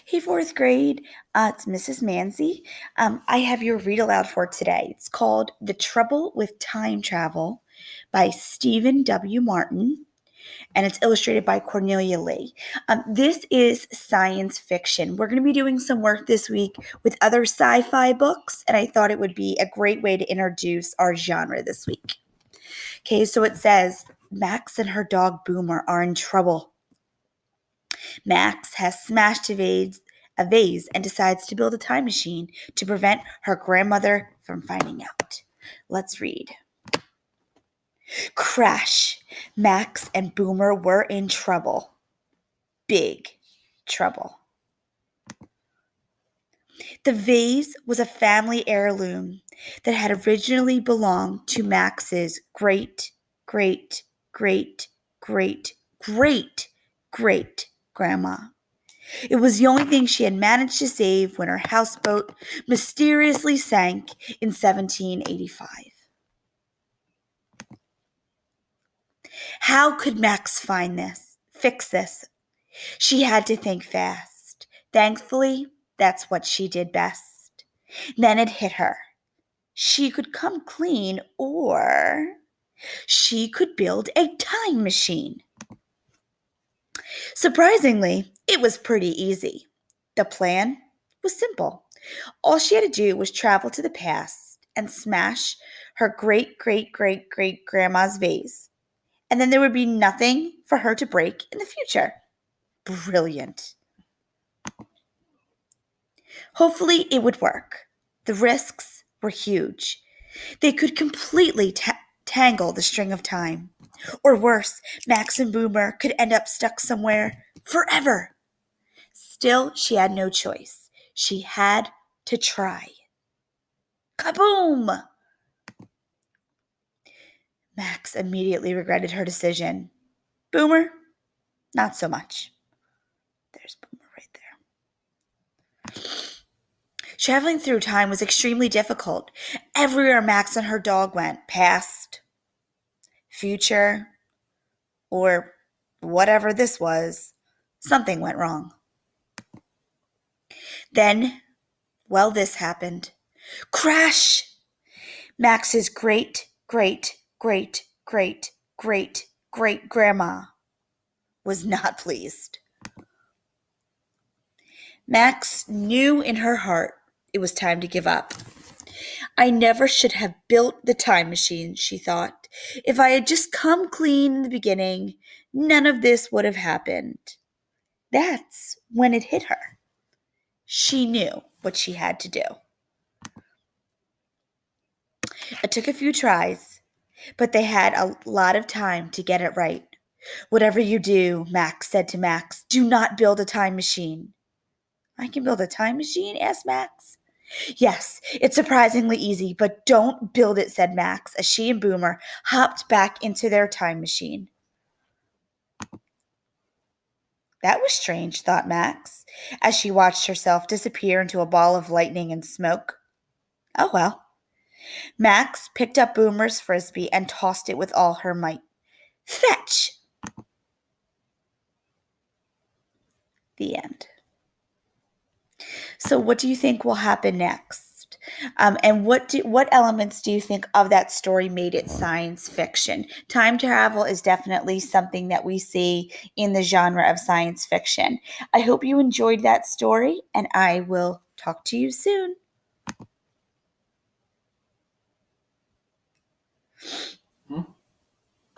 Hey, fourth grade, it's Mrs. Manzi. I have your read aloud for today. It's called The Trouble with Time Travel by Stephen W. Martin, and it's illustrated by Cornelia Lee. This is science fiction. We're going to be doing some work this week with other sci fi books, and I thought it would be a great way to introduce our genre this week. Okay, so it says Max and her dog Boomer are in trouble. Max has smashed a vase and decides to build a time machine to prevent her grandmother from finding out. Let's read. Crash! Max and Boomer were in trouble. Big trouble. The vase was a family heirloom that had originally belonged to Max's great, great, great, great, great, great grandma. It was the only thing she had managed to save when her houseboat mysteriously sank in 1785. How could Max fix this? She had to think fast. Thankfully, that's what she did best. Then it hit her. She could come clean, or she could build a time machine. Surprisingly, it was pretty easy. The plan was simple. All she had to do was travel to the past and smash her great great great great grandma's vase. And then there would be nothing for her to break in the future. Brilliant. Hopefully, it would work. The risks were huge. They could completely tangle the string of time. Or worse, Max and Boomer could end up stuck somewhere forever. Still, she had no choice. She had to try. Kaboom! Max immediately regretted her decision. Boomer, not so much. There's Boomer right there. Traveling through time was extremely difficult. Everywhere Max and her dog went, past, future, or whatever this was, something went wrong. Then, this happened. Crash! Max's great, great, great, great, great, great grandma was not pleased. Max knew in her heart it was time to give up. I never should have built the time machine, she thought. If I had just come clean in the beginning, none of this would have happened. That's when it hit her. She knew what she had to do. It took a few tries, but they had a lot of time to get it right. Whatever you do, Max said to Max, do not build a time machine. I can build a time machine? Asked Max. Yes, it's surprisingly easy, but don't build it, said Max, as she and Boomer hopped back into their time machine. That was strange, thought Max, as she watched herself disappear into a ball of lightning and smoke. Oh well. Max picked up Boomer's frisbee and tossed it with all her might. Fetch! The end. So what do you think will happen next? And what elements do you think of that story made it science fiction? Time travel is definitely something that we see in the genre of science fiction. I hope you enjoyed that story, and I will talk to you soon.